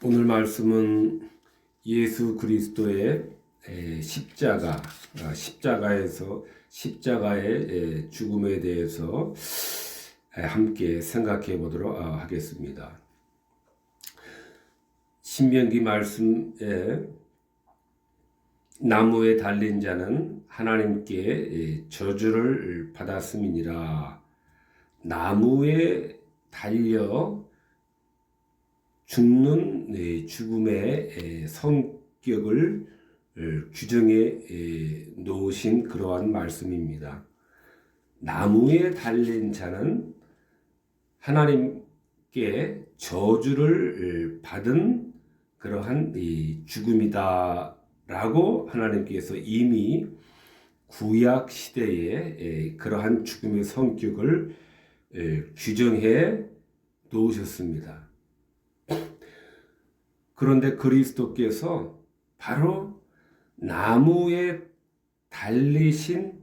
오늘 말씀은 예수 그리스도의 십자가의 죽음에 대해서 함께 생각해 보도록 하겠습니다. 신명기 말씀에 나무에 달린 자는 하나님께 저주를 받았음이니라. 나무에 달려 죽는 죽음의 성격을 규정해 놓으신 그러한 말씀입니다. 나무에 달린 자는 하나님께 저주를 받은 그러한 죽음이다라고 하나님께서 이미 구약 시대에 그러한 죽음의 성격을 규정해 놓으셨습니다. 그런데 그리스도께서 바로 나무에 달리신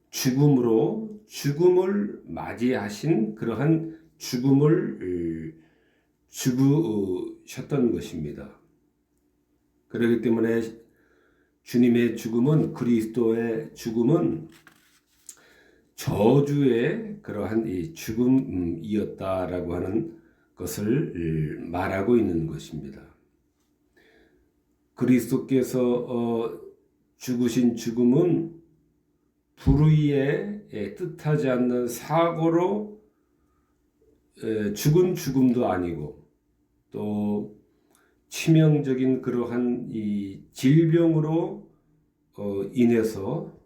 죽음으로 죽음을 맞이하신 그러한 죽음을 죽으셨던 것입니다. 그렇기 때문에 주님의 죽음은, 그리스도의 죽음은 저주의 그러한 이 죽음이었다라고 하는 것을 말하고 있는 것입니다. 그리스도께서 죽으신 죽음은 불의에 뜻하지 않는 사고로 죽은 죽음도 아니고, 또 치명적인 그러한 이 질병으로 인해서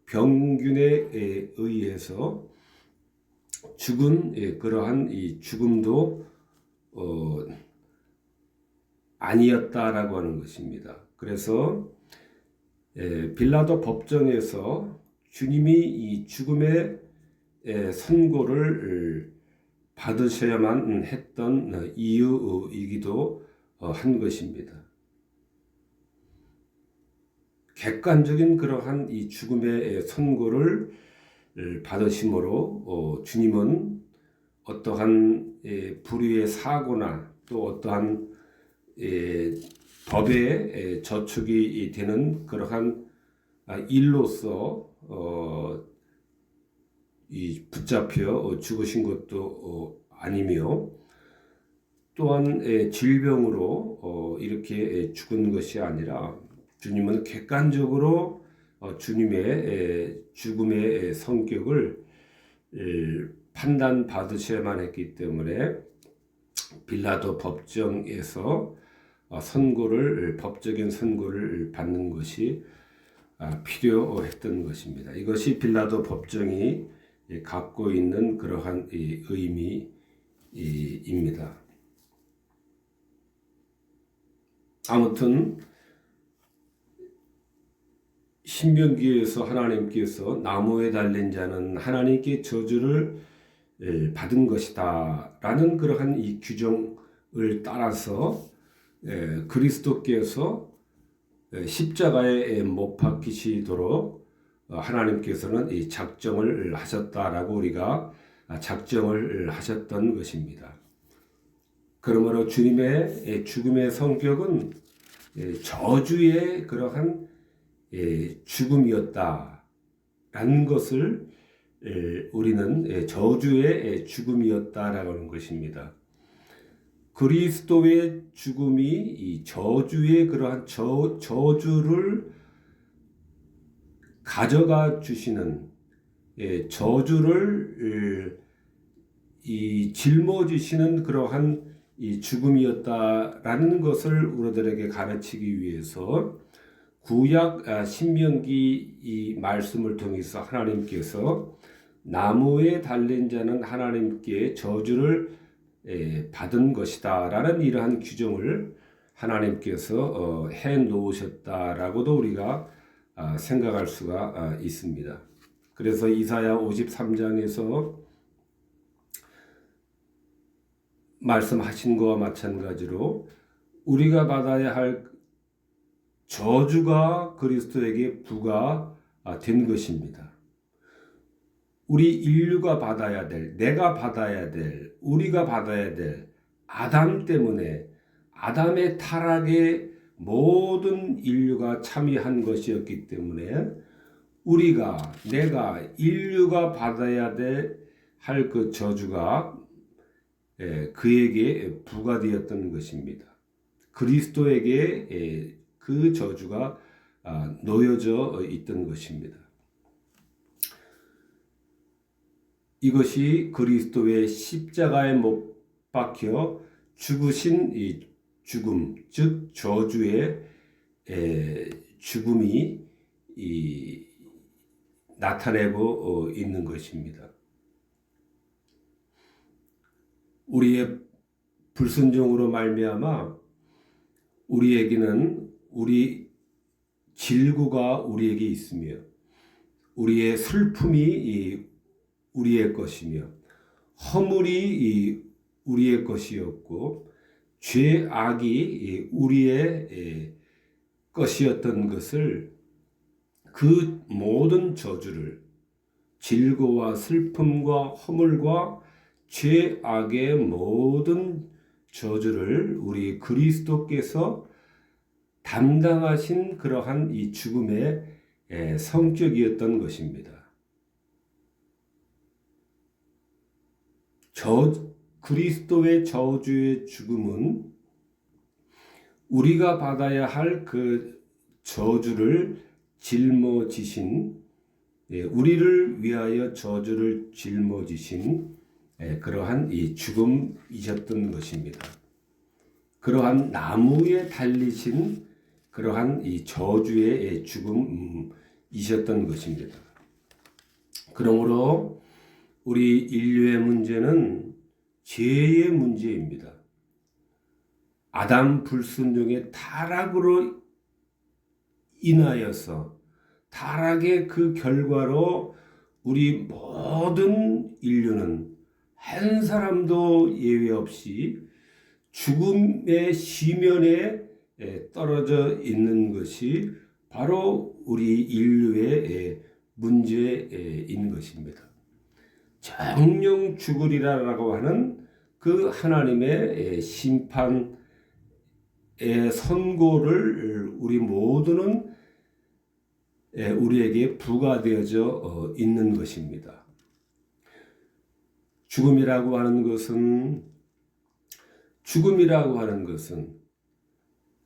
병균에 의해서 죽은 그러한 이 죽음도 아니었다라고 하는 것입니다. 그래서 빌라도 법정에서 주님이 이 죽음의 선고를 받으셔야만 했던 이유이기도 한 것입니다. 객관적인 그러한 이 죽음의 선고를 받으심으로 주님은 어떠한 불의의 사고나 또 어떠한 법에 저촉이 되는 그러한 일로서 이 붙잡혀 죽으신 것도 아니며, 또한 질병으로 이렇게 죽은 것이 아니라 주님은 객관적으로 주님의 죽음의 성격을 판단받으셔야만 했기 때문에 빌라도 법정에서 법적인 선고를 받는 것이 필요했던 것입니다. 이것이 빌라도 법정이 갖고 있는 그러한 의미입니다. 아무튼 신명기에서 하나님께서 나무에 달린 자는 하나님께 저주를 받은 것이다 라는 그러한 이 규정을 따라서 그리스도께서 십자가에 못 박히시도록 하나님께서는 이 작정을 하셨다라고 우리가 작정을 하셨던 것입니다. 그러므로 주님의 죽음의 성격은 저주의 그러한 죽음이었다라는 것을 우리는 저주의 죽음이었다라고 하는 것입니다. 그리스도의 죽음이 이 저주의 그러한 저주를 가져가 주시는, 저주를 짊어지시는 그러한 이 죽음이었다라는 것을 우리들에게 가르치기 위해서 구약 신명기 이 말씀을 통해서 하나님께서 나무에 달린 자는 하나님께 저주를 받은 것이다 라는 이러한 규정을 하나님께서 해 놓으셨다라고도 우리가 생각할 수가 있습니다. 그래서 이사야 53장에서 말씀하신 것과 마찬가지로 우리가 받아야 할 저주가 그리스도에게 부과된 것입니다. 우리 인류가 받아야 될, 내가 받아야 될, 우리가 받아야 될 아담 때문에 아담의 타락에 모든 인류가 참여한 것이었기 때문에 내가 인류가 받아야 할 그 저주가 그에게 부과되었던 것입니다. 그리스도에게 그 저주가 놓여져 있던 것입니다. 이것이 그리스도의 십자가에 못 박혀 죽으신 이 죽음, 즉 저주의 죽음이 나타내고 있는 것입니다. 우리의 불순종으로 말미암아 우리에게는 우리 질고가 우리에게 있으며 우리의 슬픔이 우리의 것이며 허물이 우리의 것이었고 죄악이 우리의 것이었던 것을 그 모든 저주를 질고와 슬픔과 허물과 죄악의 모든 저주를 우리 그리스도께서 담당하신 그러한 이 죽음의 성격이었던 것입니다. 그리스도의 저주의 죽음은 우리가 받아야 할 그 저주를 짊어지신, 우리를 위하여 저주를 짊어지신 그러한 이 죽음이셨던 것입니다. 그러한 나무에 달리신 그러한 이 저주의 죽음이셨던 것입니다. 그러므로 우리 인류의 문제는 죄의 문제입니다. 아담 불순종의 타락으로 인하여서 타락의 그 결과로 우리 모든 인류는 한 사람도 예외 없이 죽음의 시면에 떨어져 있는 것이 바로 우리 인류의 문제인 것입니다. 정령 죽으리라라고 하는 그 하나님의 심판의 선고를 우리 모두는 우리에게 부과되어져 있는 것입니다. 죽음이라고 하는 것은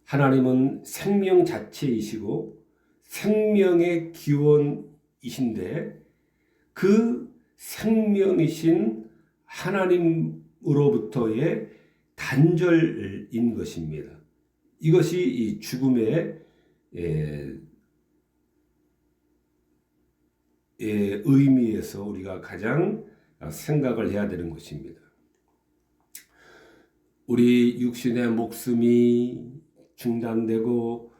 하나님은 생명 자체이시고 생명의 기원이신데 그 생명이신 하나님으로부터의 단절인 것입니다. 이것이 이 죽음의 의미에서 우리가 가장 생각을 해야 되는 것입니다. 우리 육신의 목숨이 중단되고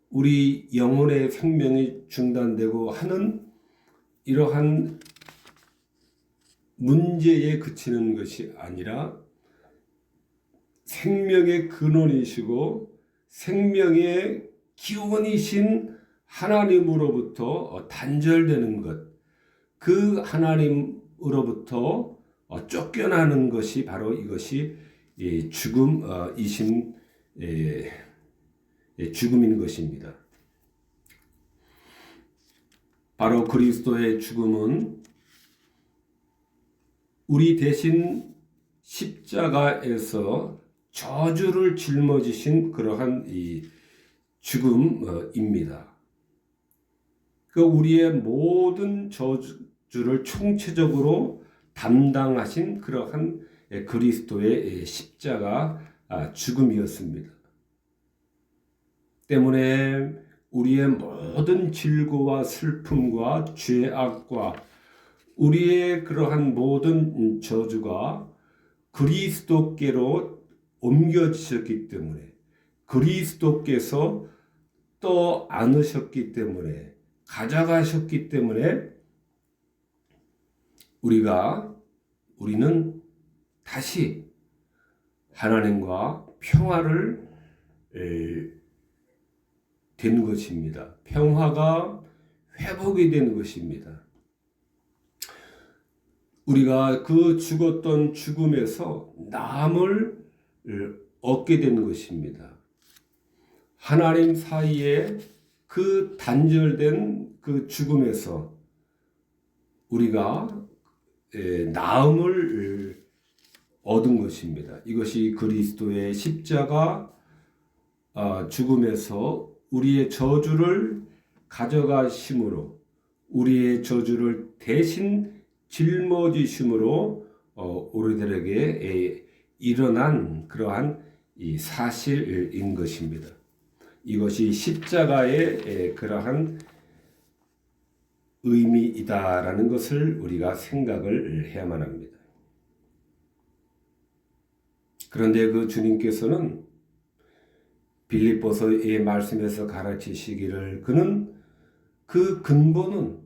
우리 영혼의 생명이 중단되고 하는 이러한 문제에 그치는 것이 아니라 생명의 근원이시고 생명의 기원이신 하나님으로부터 단절되는 것, 그 하나님으로부터 쫓겨나는 것이 바로 이것이 죽음인 것입니다. 바로 그리스도의 죽음은 우리 대신 십자가에서 저주를 짊어지신 그러한 이 죽음입니다. 그 우리의 모든 저주를 총체적으로 담당하신 그러한 그리스도의 십자가 죽음이었습니다. 때문에 우리의 모든 질고와 슬픔과 죄악과 우리의 그러한 모든 저주가 그리스도께로 옮겨지셨기 때문에 그리스도께서 또 안으셨기 때문에 가져가셨기 때문에 우리는 다시 하나님과 평화를 된 것입니다. 평화가 회복이 된 것입니다. 우리가 그 죽었던 죽음에서 남을 얻게 된 것입니다. 하나님 사이에 그 단절된 그 죽음에서 우리가 나음을 얻은 것입니다. 이것이 그리스도의 십자가 죽음에서 우리의 저주를 가져가심으로, 우리의 저주를 대신 짊어지심으로 우리들에게 일어난 그러한 이 사실인 것입니다. 이것이 십자가의 그러한 의미이다라는 것을 우리가 생각을 해야만 합니다. 그런데 그 주님께서는 빌립보서의 말씀에서 가르치시기를 그는 그 근본은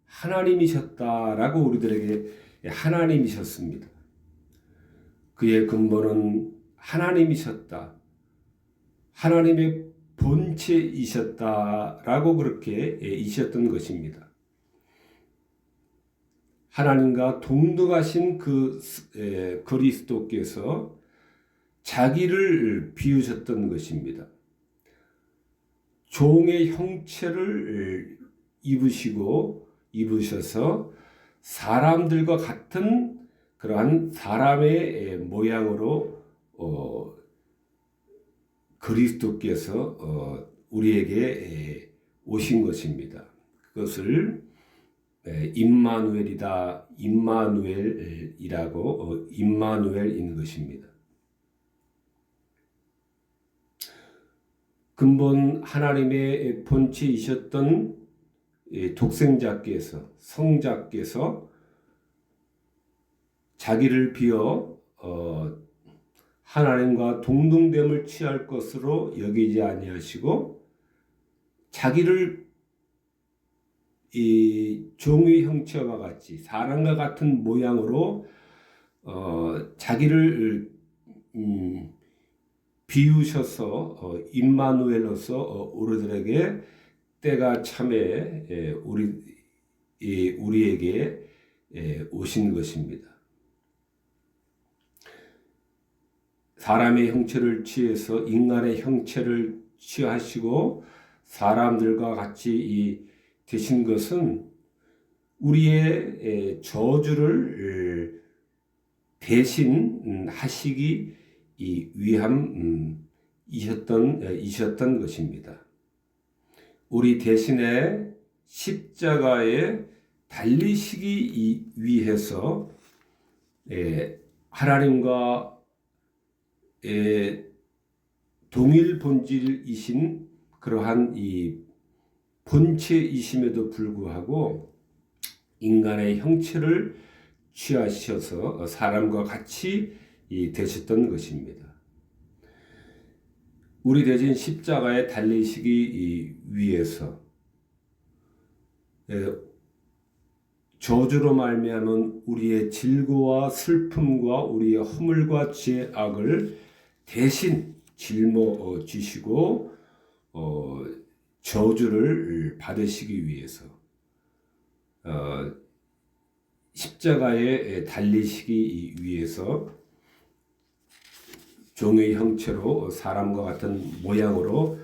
하나님이셨다라고 우리들에게 하나님이셨습니다. 그의 근본은 하나님이셨다. 하나님의 본체이셨다라고 그렇게 이셨던 것입니다. 하나님과 동등하신 그 그리스도께서 자기를 비우셨던 것입니다. 종의 형체를 입으셔서 사람들과 같은 그러한 사람의 모양으로 그리스도께서 우리에게 오신 것입니다. 그것을 임마누엘인 것입니다. 근본 하나님의 본체이셨던 독생자께서, 성자께서 자기를 비어 하나님과 동등됨을 취할 것으로 여기지 아니하시고 자기를 이 종의 형체와 같이 사람과 같은 모양으로 자기를 비우셔서 임마누엘로서 우리들에게 때가 참에 우리에게 오신 것입니다. 사람의 형체를 취해서 인간의 형체를 취하시고 사람들과 같이 되신 것은 우리의 저주를 대신 하시기 위함이셨던 것입니다. 우리 대신에 십자가에 달리시기 위해서 하나님과 동일 본질이신 그러한 이 본체이심에도 불구하고 인간의 형체를 취하셔서 사람과 같이 되셨던 것입니다. 우리 대신 십자가에 달리시기 위해서 저주로 말미암은 우리의 질고와 슬픔과 우리의 허물과 죄악을 대신 짊어지시고 저주를 받으시기 위해서 십자가에 달리시기 위해서 종의 형체로 사람과 같은 모양으로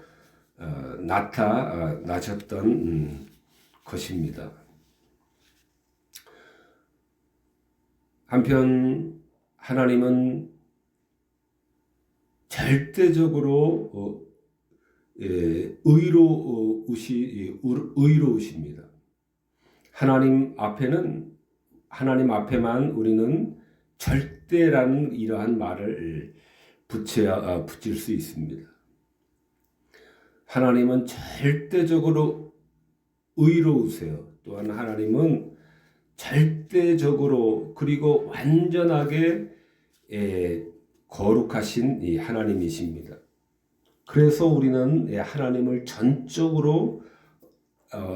나타나셨던 것입니다. 한편 하나님은 절대적으로 의로우십니다. 하나님 앞에만 우리는 절대라는 이러한 말을 붙일 수 있습니다. 하나님은 절대적으로 의로우세요. 또한 하나님은 절대적으로 그리고 완전하게 거룩하신 이 하나님이십니다. 그래서 우리는 하나님을 전적으로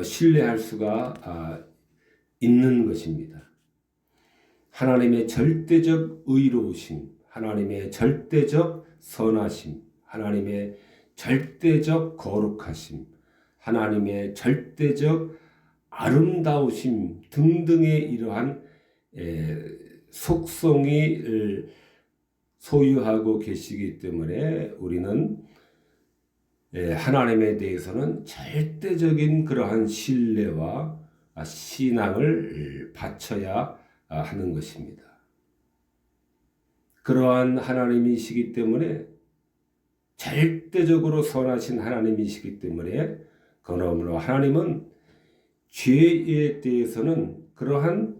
신뢰할 수가 있는 것입니다. 하나님의 절대적 의로우심, 하나님의 절대적 선하심, 하나님의 절대적 거룩하심, 하나님의 절대적 아름다우심 등등의 이러한 속성이 소유하고 계시기 때문에 우리는 하나님에 대해서는 절대적인 그러한 신뢰와 신앙을 바쳐야 하는 것입니다. 그러한 하나님이시기 때문에 절대적으로 선하신 하나님이시기 때문에 그러므로 하나님은 죄에 대해서는 그러한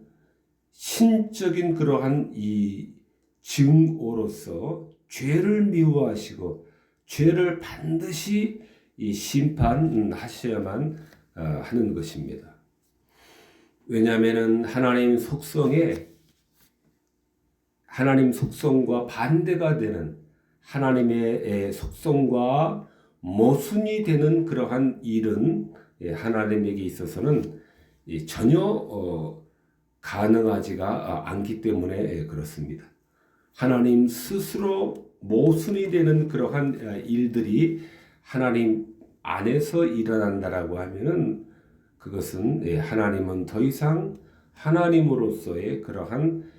신적인 그러한 이 증오로서 죄를 미워하시고 죄를 반드시 심판하셔야만 하는 것입니다. 왜냐하면 하나님 속성과 반대가 되는 하나님의 속성과 모순이 되는 그러한 일은 하나님에게 있어서는 전혀 가능하지가 않기 때문에 그렇습니다. 하나님 스스로 모순이 되는 그러한 일들이 하나님 안에서 일어난다라고 하면은 그것은 하나님은 더 이상 하나님으로서의 그러한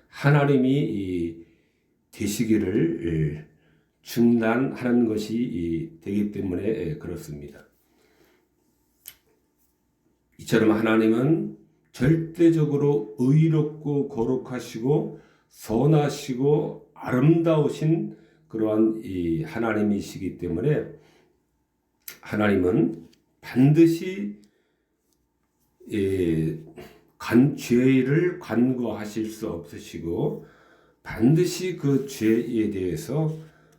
하나님이 되시기를 중단하는 것이 되기 때문에 그렇습니다. 이처럼 하나님은 절대적으로 의롭고 거룩하시고 선하시고 아름다우신 그러한 이 하나님이시기 때문에 하나님은 반드시 죄를 간과하실 수 없으시고 반드시 그 죄에 대해서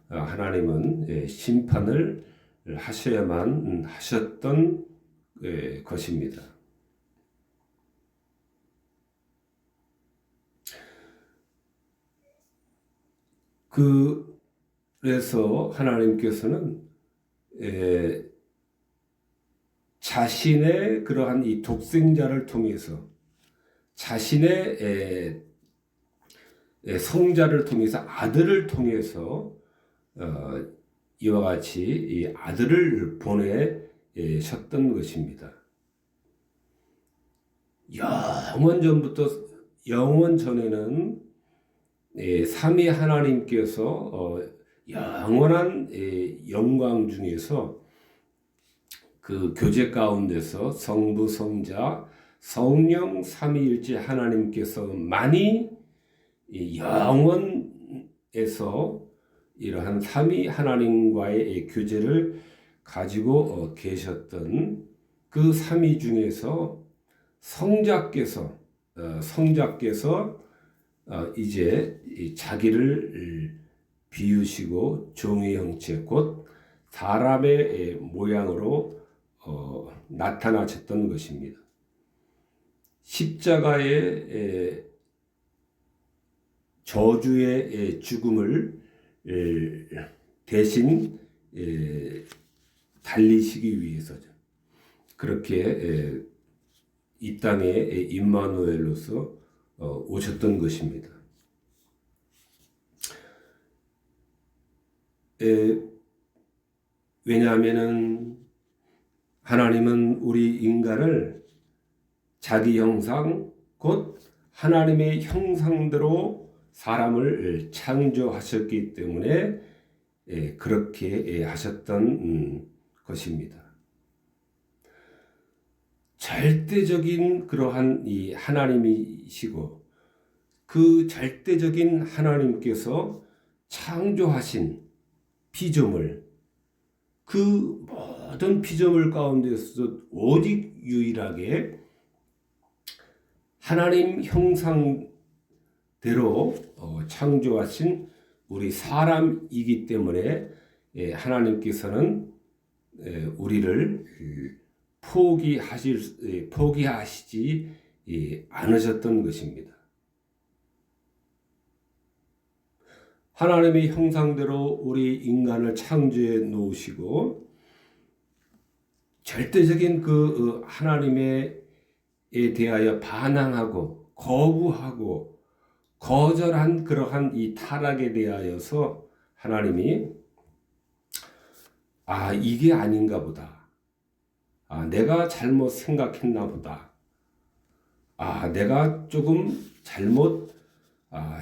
하나님은 심판을 하셔야만 하셨던 것입니다. 그래서 하나님께서는 자신의 그러한 이 독생자를 통해서 자신의 성자를 통해서 아들을 통해서 이와 같이 이 아들을 보내셨던 것입니다. 영원 전에는 삼위 하나님께서 영원한 영광 중에서 그 교제 가운데서 성부, 성자, 성령 삼위일체 하나님께서 만이 영원에서 이러한 삼위 하나님과의 교제를 가지고 계셨던 그 삼위 중에서 성자께서 이제 자기를 비우시고 종의 형체 곧 사람의 모양으로 나타나셨던 것입니다. 십자가의 저주의 죽음을 대신 달리시기 위해서죠. 그렇게 이 땅에 임마누엘로서 오셨던 것입니다. 왜냐하면은 하나님은 우리 인간을 자기 형상 곧 하나님의 형상대로 사람을 창조하셨기 때문에 그렇게 하셨던 것입니다. 절대적인 그러한 이 하나님이시고 그 절대적인 하나님께서 창조하신 피조물 그 모든 피조물 가운데서 오직 유일하게 하나님 형상대로 창조하신 우리 사람이기 때문에 하나님께서는 우리를 포기하시지 않으셨던 것입니다. 하나님의 형상대로 우리 인간을 창조해 놓으시고 절대적인 그 하나님에 대하여 반항하고 거부하고 거절한 그러한 이 타락에 대하여서 하나님이 이게 아닌가 보다. 내가 잘못 생각했나 보다. 내가 조금 잘못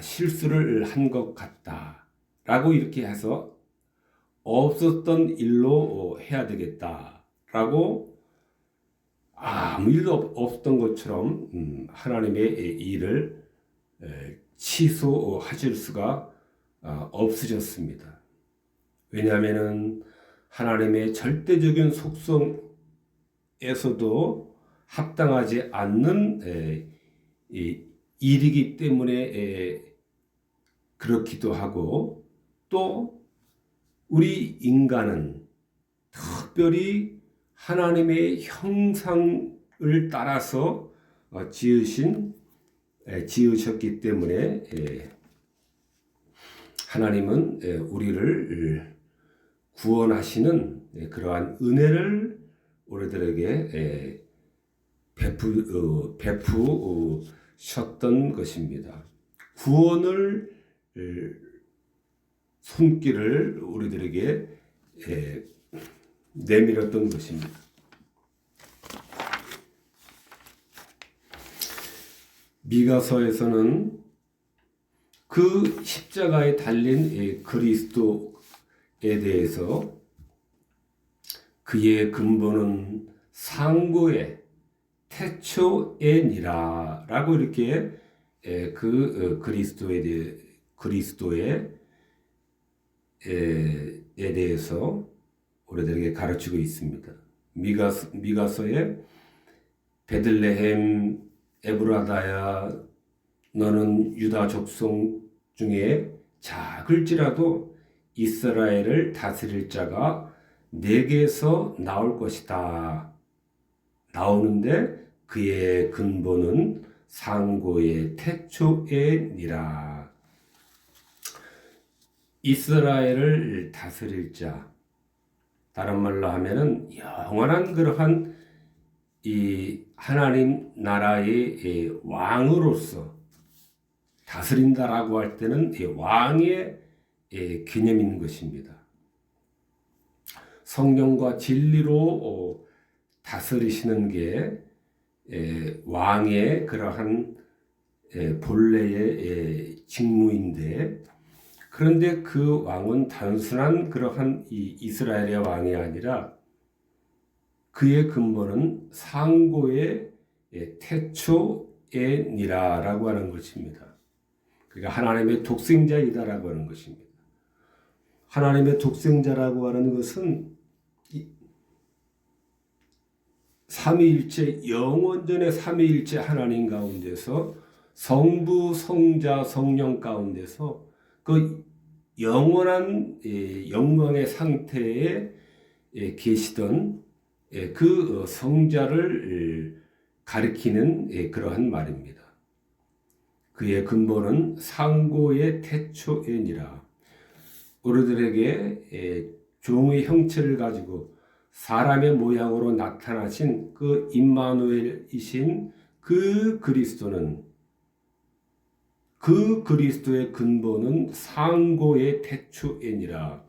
실수를 한 것 같다라고 이렇게 해서 없었던 일로 해야 되겠다라고 아무 일도 없었던 것처럼 하나님의 일을 취소하실 수가 없으셨습니다. 왜냐하면은 하나님의 절대적인 속성에서도 합당하지 않는 일이기 때문에 그렇기도 하고, 또 우리 인간은 특별히 하나님의 형상을 따라서 지으셨기 때문에 하나님은 우리를 구원하시는 그러한 은혜를 우리들에게 베푸셨던 것입니다. 구원을 손길을 우리들에게 내밀었던 것입니다. 미가서에서는 그 십자가에 달린 그리스도에 대해서 그의 근본은 상고의 태초에니라 라고 이렇게 그리스도에 대해서 우리들에게 가르치고 있습니다. 미가서에 베들레헴 에브라다야, 너는 유다 족속 중에 작을지라도 이스라엘을 다스릴 자가 내게서 나올 것이다. 나오는데 그의 근본은 상고의 태초에니라. 이스라엘을 다스릴 자, 다른 말로 하면은 영원한 그러한 이 하나님 나라의 왕으로서 다스린다라고 할 때는 왕의 개념인 것입니다. 성령과 진리로 다스리시는 게 왕의 그러한 본래의 직무인데, 그런데 그 왕은 단순한 그러한 이스라엘의 왕이 아니라 그의 근본은 상고의 태초에니라라고 하는 것입니다. 그러니까 하나님의 독생자이다라고 하는 것입니다. 하나님의 독생자라고 하는 것은 삼위일체, 영원전의 삼위일체 하나님 가운데서 성부, 성자, 성령 가운데서 그 영원한 영광의 상태에 계시던 그 성자를 가리키는 그러한 말입니다. 그의 근본은 상고의 태초에니라. 우리들에게 종의 형체를 가지고 사람의 모양으로 나타나신 그 임마누엘이신 그 그리스도는, 그 그리스도의 근본은 상고의 태초에니라.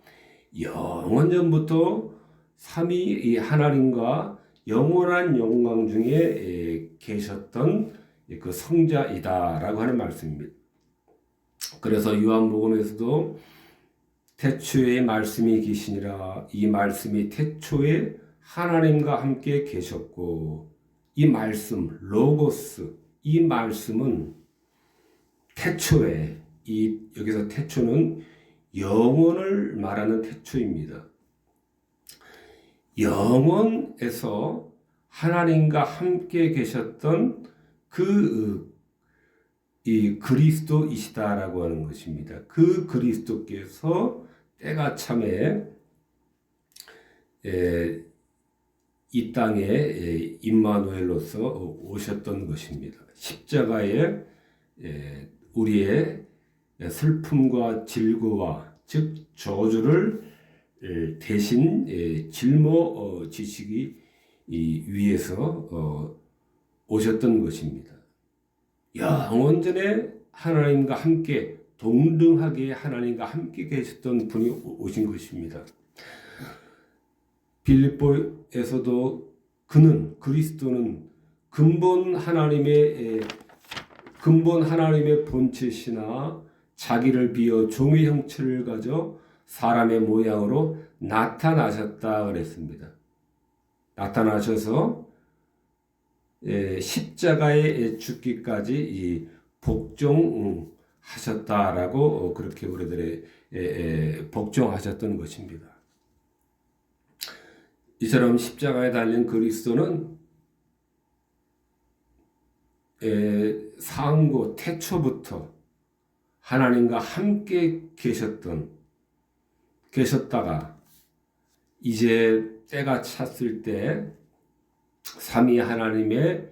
영원전부터 삼위 하나님과 영원한 영광 중에 계셨던 그 성자이다라고 하는 말씀입니다. 그래서 요한복음에서도 태초에 말씀이 계시니라, 이 말씀이 태초에 하나님과 함께 계셨고, 이 말씀 로고스, 이 말씀은 태초에, 여기서 태초는 영원을 말하는 태초입니다. 영원에서 하나님과 함께 계셨던 이 그리스도이시다라고 하는 것입니다. 그 그리스도께서 때가 참에 이 땅에 임마누엘로서 오셨던 것입니다. 십자가에 우리의 슬픔과 질고와 즉 저주를 대신 짊어지시기 위해서 오셨던 것입니다. 영원전에 하나님과 함께 동등하게 하나님과 함께 계셨던 분이 오신 것입니다. 빌립보에서도 그리스도는 근본 하나님의 근본 하나님의 본체시나 자기를 비어 종의 형체를 가져 사람의 모양으로 나타나셨다 그랬습니다. 나타나셔서 십자가에 죽기까지 이 복종하셨다라고 그렇게 우리들의 복종하셨던 것입니다. 이처럼 십자가에 달린 그리스도는 상고 태초부터 하나님과 함께 계셨다가 이제 때가 찼을 때 삼위 하나님의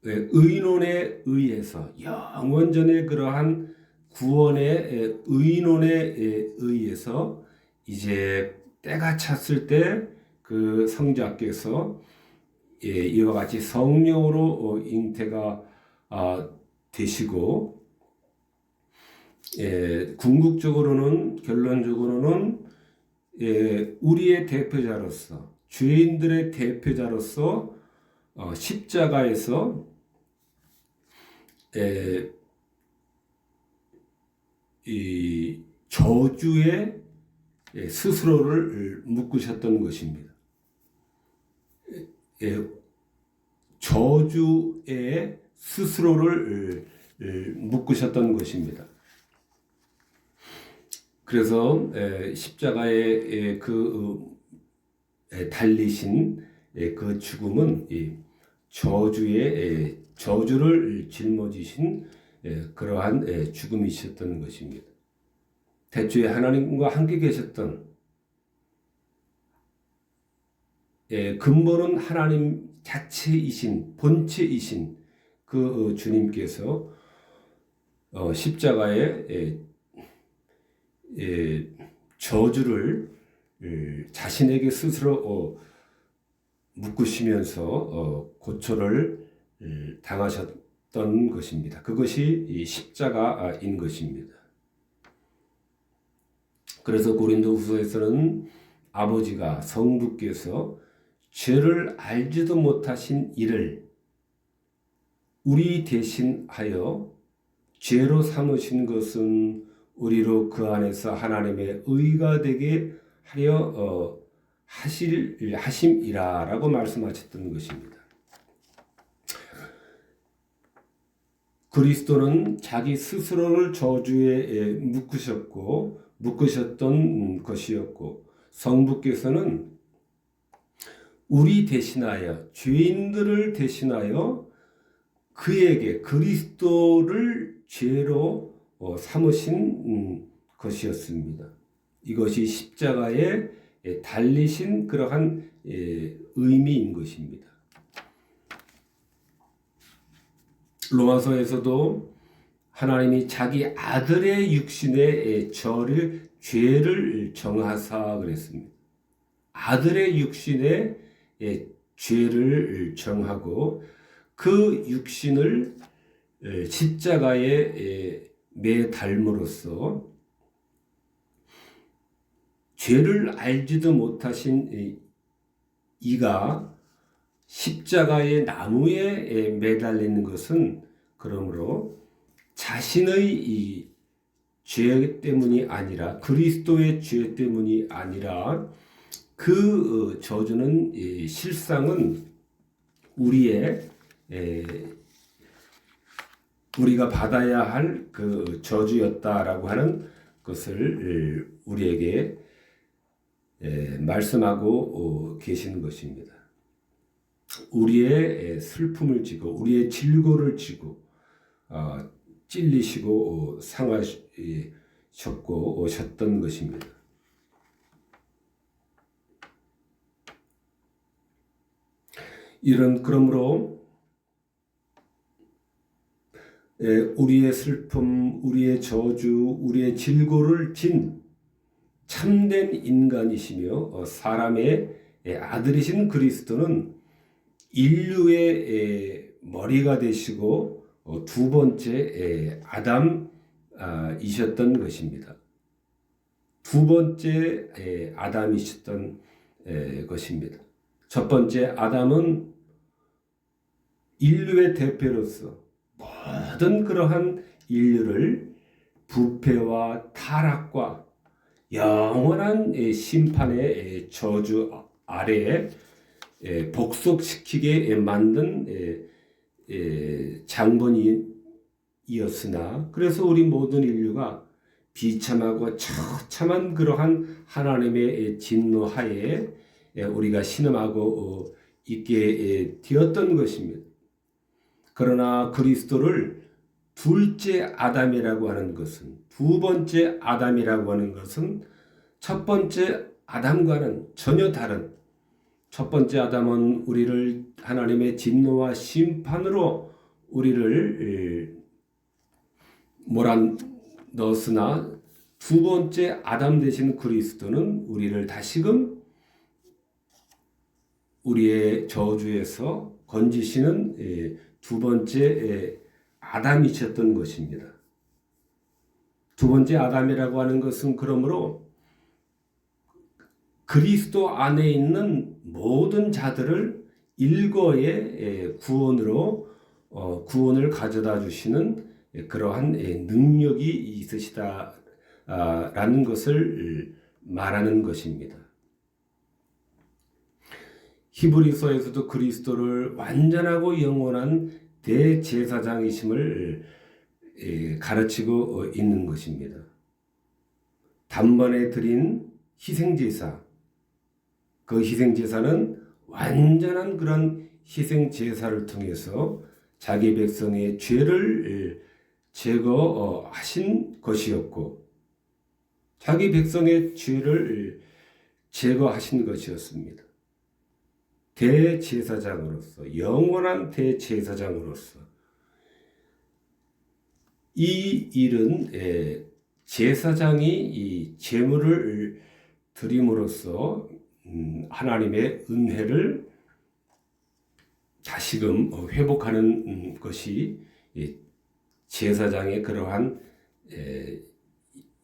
의논에 의해서 영원전의 그러한 구원의 의논에 의해서 이제 때가 찼을 때 그 성자께서 이와 같이 성령으로 잉태가 되시고 궁극적으로는 결론적으로는 우리의 대표자로서 죄인들의 대표자로서 십자가에서 이 저주의 스스로를 묶으셨던 것입니다. 저주의 스스로를 묶으셨던 것입니다. 그래서 십자가에 달리신 그 죽음은 저주를 짊어지신 그러한 죽음이셨던 것입니다. 태초에 하나님과 함께 계셨던 근본은 하나님 자체이신 본체이신 그 주님께서 십자가에 저주를 자신에게 스스로 묶으시면서 고초를 당하셨던 것입니다. 그것이 십자가인 것입니다. 그래서 고린도후서에서는 아버지가 성부께서 죄를 알지도 못하신 이를 우리 대신하여 죄로 삼으신 것은 우리로 그 안에서 하나님의 의가 되게 하려 하심이라라고 말씀하셨던 것입니다. 그리스도는 자기 스스로를 저주에 묶으셨던 것이었고 성부께서는 우리 대신하여 죄인들을 대신하여 그에게 그리스도를 죄로 삼으신 것이었습니다. 이것이 십자가에 달리신 그러한 의미인 것입니다. 로마서에서도 하나님이 자기 아들의 육신의 죄를 정하사 그랬습니다. 아들의 육신의 죄를 정하고 그 육신을 십자가에 매달므로써 죄를 알지도 못하신 이가 십자가의 나무에 매달리는 것은 그러므로 자신의 이 죄 때문이 아니라 그리스도의 죄 때문이 아니라 그 저주는 실상은 우리가 받아야 할 그 저주였다라고 하는 것을 우리에게 말씀하고 계시는 것입니다. 우리의 슬픔을 지고 우리의 질고를 지고 찔리시고 상하셨고 오셨던 것입니다. 그러므로 우리의 슬픔, 우리의 저주, 우리의 질고를 진 참된 인간이시며 사람의 아들이신 그리스도는 인류의 머리가 되시고 두 번째 아담이셨던 것입니다. 두 번째 아담이셨던 것입니다. 첫 번째 아담은 인류의 대표로서 모든 그러한 인류를 부패와 타락과 영원한 심판의 저주 아래에 복속시키게 만든 장본이었으나, 그래서 우리 모든 인류가 비참하고 처참한 그러한 하나님의 진노하에 우리가 신음하고 있게 되었던 것입니다. 그러나 그리스도를 둘째 아담이라고 하는 것은, 두 번째 아담이라고 하는 것은 첫 번째 아담과는 전혀 다른, 첫 번째 아담은 우리를 하나님의 진노와 심판으로 우리를 몰아넣었으나, 두 번째 아담 되신 그리스도는 우리를 다시금 우리의 저주에서 건지시는 두 번째 아담이셨던 것입니다. 두 번째 아담이라고 하는 것은 그러므로 그리스도 안에 있는 모든 자들을 일거에 구원을 가져다 주시는 그러한 능력이 있으시다라는 것을 말하는 것입니다. 히브리서에서도 그리스도를 완전하고 영원한 대제사장이심을 가르치고 있는 것입니다. 단번에 드린 희생제사, 그 희생제사는 완전한 그런 희생제사를 통해서 자기 백성의 죄를 제거하신 것이었고, 자기 백성의 죄를 제거하신 것이었습니다. 대제사장으로서, 영원한 대제사장으로서 이 일은 제사장이 이 제물을 드림으로써 하나님의 은혜를 다시금 회복하는 것이 제사장의 그러한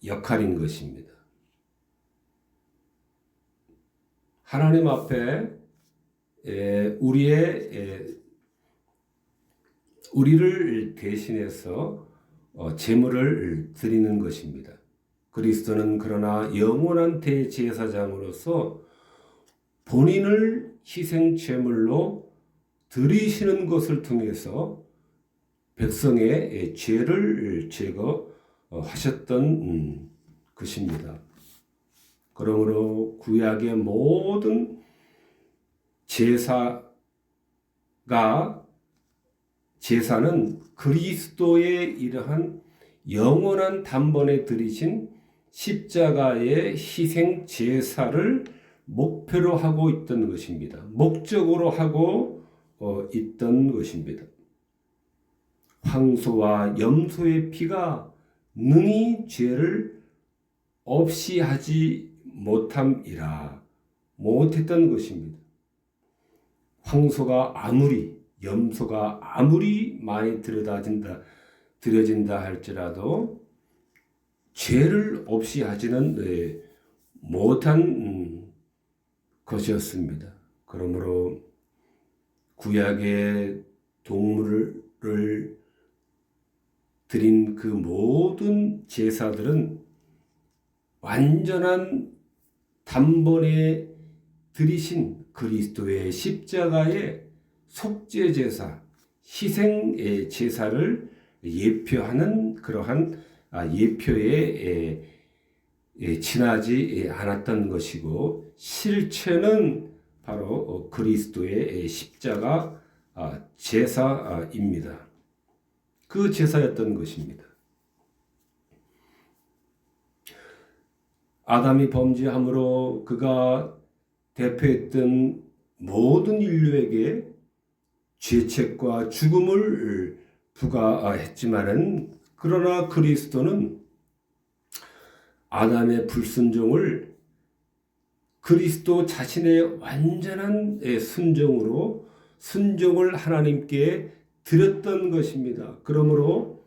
역할인 것입니다. 하나님 앞에 우리를 대신해서 제물을 드리는 것입니다. 그리스도는 그러나 영원한 대제사장으로서 본인을 희생 제물로 드리시는 것을 통해서 백성의 죄를 제거하셨던 것입니다. 그러므로 구약의 모든 제사는 그리스도의 이러한 영원한 단번에 드리신 십자가의 희생 제사를 목표로 하고 있던 것입니다. 목적으로 하고 있던 것입니다. 황소와 염소의 피가 능히 죄를 없이 하지 못했던 것입니다. 염소가 아무리 많이 드려진다 할지라도 죄를 없이 하지는 못한 것이었습니다. 그러므로 구약의 동물을 드린 그 모든 제사들은 완전한 단번에 드리신 그리스도의 십자가의 속죄제사, 희생제사를 예표하는 그러한 예표에 지나지 않았던 것이고, 실체는 바로 그리스도의 십자가 제사입니다. 그 제사였던 것입니다. 아담이 범죄함으로 그가 대표했던 모든 인류에게 죄책과 죽음을 부과했지만은, 그러나 그리스도는 아담의 불순종을 그리스도 자신의 완전한 순종을 하나님께 드렸던 것입니다. 그러므로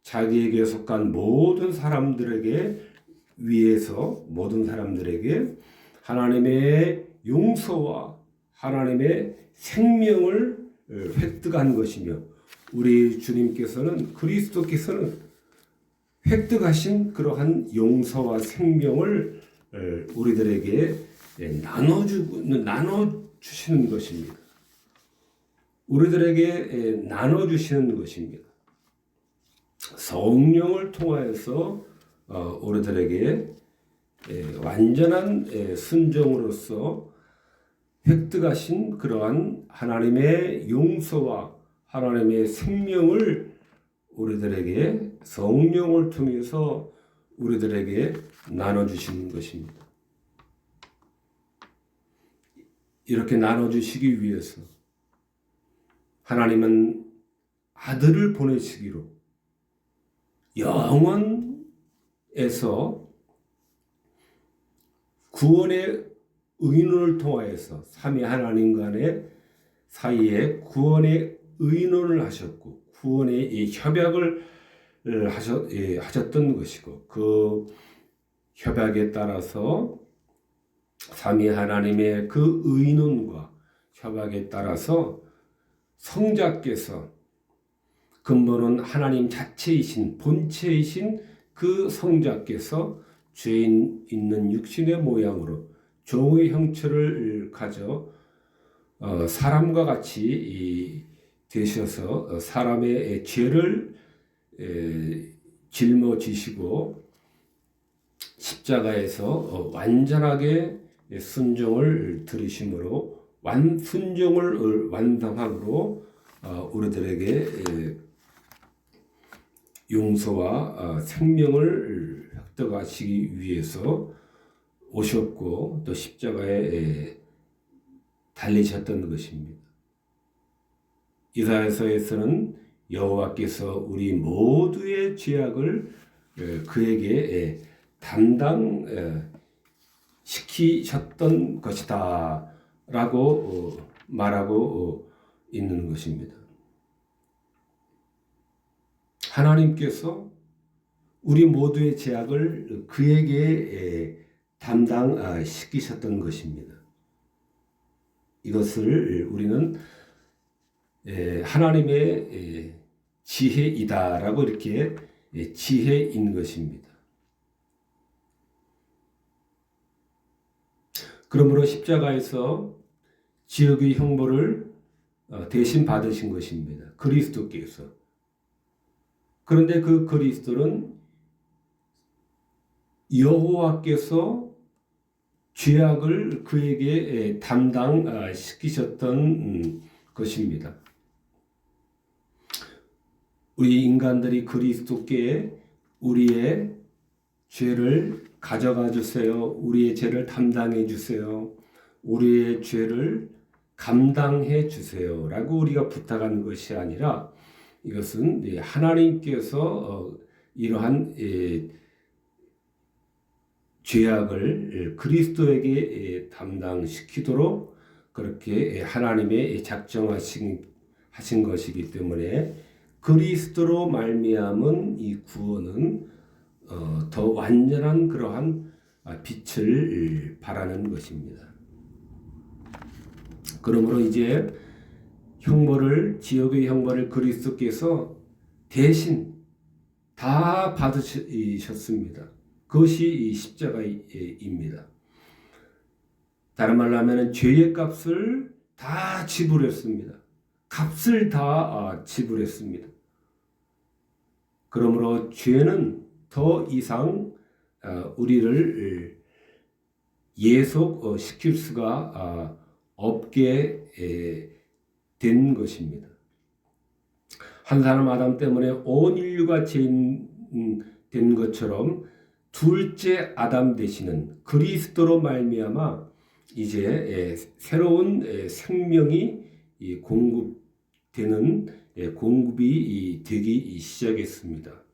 자기에게 속한 모든 사람들에게 하나님의 용서와 하나님의 생명을 획득한 것이며, 우리 주님께서는 그리스도께서는 획득하신 그러한 용서와 생명을 우리들에게 나눠주시는 것입니다. 우리들에게 나눠주시는 것입니다. 성령을 통하여서 우리들에게 완전한 순종으로서 획득하신 그러한 하나님의 용서와 하나님의 생명을 우리들에게 성령을 통해서 우리들에게 나눠주시는 것입니다. 이렇게 나눠주시기 위해서 하나님은 아들을 보내시기로 영원에서 구원의 의논을 통하여서 삼위 하나님 간의 사이에 구원의 의논을 하셨고 구원의 이 협약을 하셨던 것이고 그 협약에 따라서 삼위 하나님의 그 의논과 협약에 따라서 성자께서 근본은 하나님 자체이신 본체이신 그 성자께서 죄인 있는 육신의 모양으로 종의 형체를 가져 사람과 같이 되셔서 사람의 죄를 짊어지시고 십자가에서 완전하게 순종을 들으심으로 순종을 완성함으로 우리들에게 용서와 생명을 획득하시기 위해서 오셨고 또 십자가에 달리셨던 것입니다. 이사야서에서는 여호와께서 우리 모두의 죄악을 그에게 담당시키셨던 것이다 라고 말하고 있는 것입니다. 하나님께서 우리 모두의 죄악을 그에게 담당시키셨던 것입니다. 이것을 우리는 하나님의 지혜이다라고 이렇게 지혜인 것입니다. 그러므로 십자가에서 지옥의 형벌을 대신 받으신 것입니다. 그리스도께서. 그런데 그 그리스도는 여호와께서 죄악을 그에게 담당시키셨던 것입니다. 우리 인간들이 그리스도께 우리의 죄를 가져가 주세요. 우리의 죄를 담당해 주세요. 우리의 죄를 감당해 주세요. 라고 우리가 부탁하는 것이 아니라 이것은 하나님께서 이러한 죄악을 그리스도에게 담당시키도록 그렇게 하나님의 작정하신 것이기 때문에 그리스도로 말미암은 이 구원은 더 완전한 그러한 빛을 발하는 것입니다. 그러므로 이제 지옥의 형벌을 그리스도께서 대신 다 받으셨습니다. 그것이 이 십자가입니다. 다른 말로 하면 죄의 값을 다 지불했습니다. 값을 다 지불했습니다. 그러므로 죄는 더 이상 우리를 예속시킬 수가 없게 된 것입니다. 한 사람 아담 때문에 온 인류가 죄인 된 것처럼 둘째 아담 되시는 그리스도로 말미암아 이제 새로운 생명이 공급이 되기 시작했습니다.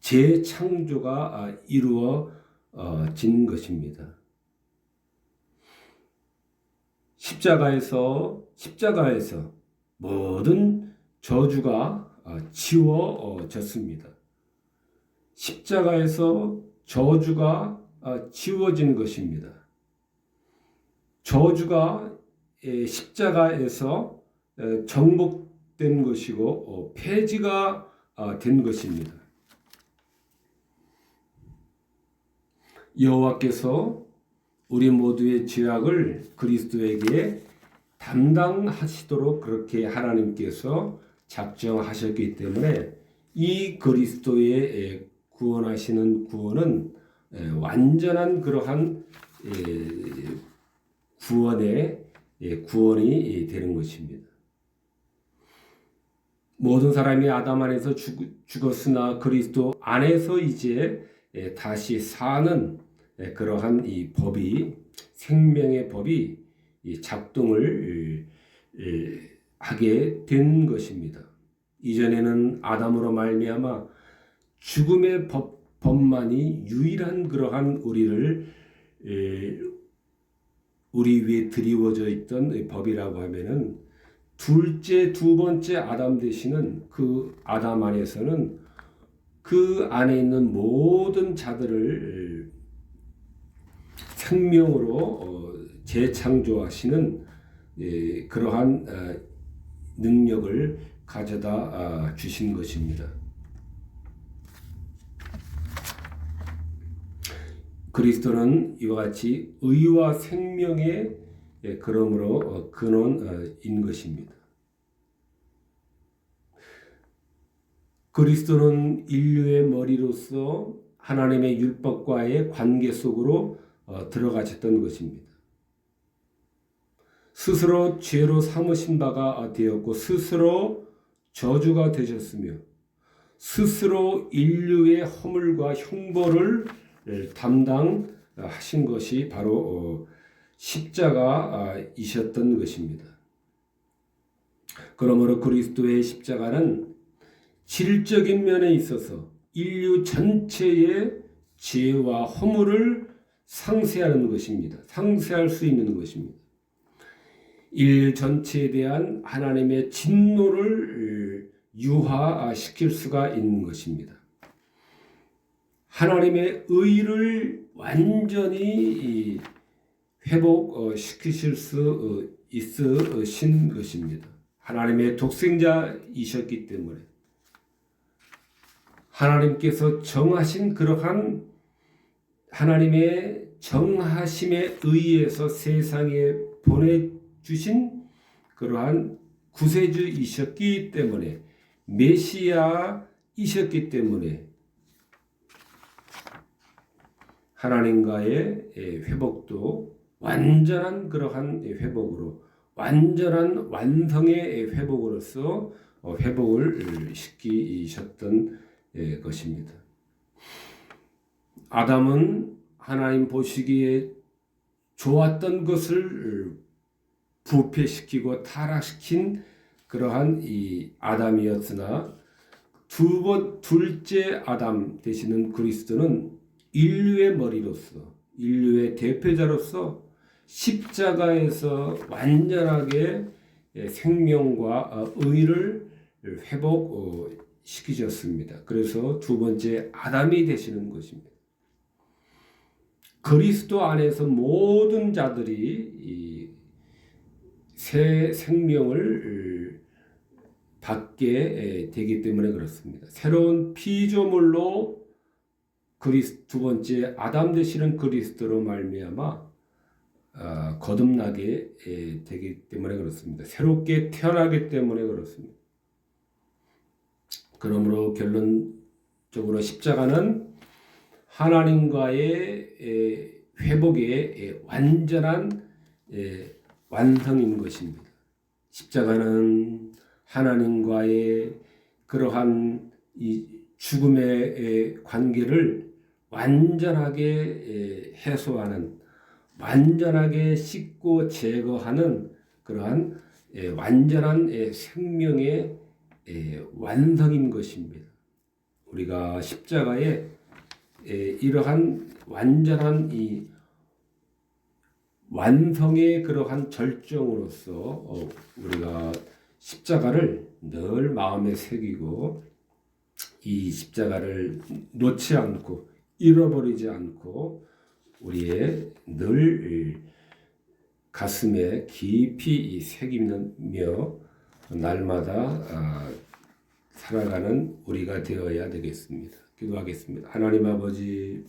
재창조가 이루어진 것입니다. 십자가에서 모든 저주가 지워졌습니다. 십자가에서 저주가 지워진 것입니다. 저주가 십자가에서 정복된 것이고 폐지가 된 것입니다. 여호와께서 우리 모두의 죄악을 그리스도에게 담당하시도록 그렇게 하나님께서 작정하셨기 때문에 이 그리스도의 구원하시는 구원은 완전한 그러한 구원이 되는 것입니다. 모든 사람이 아담 안에서 죽었으나 그리스도 안에서 이제 다시 사는 그러한 이 법이, 생명의 법이 작동을 하게 된 것입니다. 이전에는 아담으로 말미암아 죽음의 법만이 유일한 그러한 우리 위에 드리워져 있던 법이라고 하면은 두 번째 아담 되시는 그 아담 안에서는 그 안에 있는 모든 자들을 생명으로 재창조하시는 그러한 능력을 가져다 주신 것입니다. 그리스도는 이와 같이 의와 생명의 그러므로 근원인 것입니다. 그리스도는 인류의 머리로서 하나님의 율법과의 관계 속으로 들어가셨던 것입니다. 스스로 죄로 삼으신 바가 되었고 스스로 저주가 되셨으며 스스로 인류의 허물과 형벌을 담당하신 것이 바로 십자가이셨던 것입니다. 그러므로 그리스도의 십자가는 질적인 면에 있어서 인류 전체의 죄와 허물을 상쇄하는 것입니다. 상쇄할 수 있는 것입니다. 인류 전체에 대한 하나님의 진노를 유화시킬 수가 있는 것입니다. 하나님의 의를 완전히 회복시키실 수 있으신 것입니다. 하나님의 독생자이셨기 때문에 하나님께서 정하신 그러한 하나님의 정하심에 의해서 세상에 보내주신 그러한 구세주이셨기 때문에 메시아이셨기 때문에 하나님과의 회복도 완전한 그러한 회복으로 완전한 완성의 회복으로서 회복을 시키셨던 것입니다. 아담은 하나님 보시기에 좋았던 것을 부패시키고 타락시킨 그러한 이 아담이었으나 둘째 아담 되시는 그리스도는 인류의 머리로서 인류의 대표자로서 십자가에서 완전하게 생명과 의를 회복시키셨습니다. 그래서 두 번째 아담이 되시는 것입니다. 그리스도 안에서 모든 자들이 새 생명을 받게 되기 때문에 그렇습니다. 새로운 피조물로 두 번째 아담 되시는 그리스도로 말미암아 거듭나게 되기 때문에 그렇습니다. 새롭게 태어나기 때문에 그렇습니다. 그러므로 결론적으로 십자가는 하나님과의 회복의 완전한 완성인 것입니다. 십자가는 하나님과의 그러한 이 죽음의 관계를 완전하게 해소하는, 완전하게 씻고 제거하는 그러한 완전한 생명의 완성인 것입니다. 우리가 십자가에 이러한 완전한 이 완성의 그러한 절정으로서 우리가 십자가를 늘 마음에 새기고 이 십자가를 놓지 않고 잃어버리지 않고 우리의 늘 가슴에 깊이 이 새기며 날마다 살아가는 우리가 되어야 되겠습니다. 기도하겠습니다. 하나님 아버지,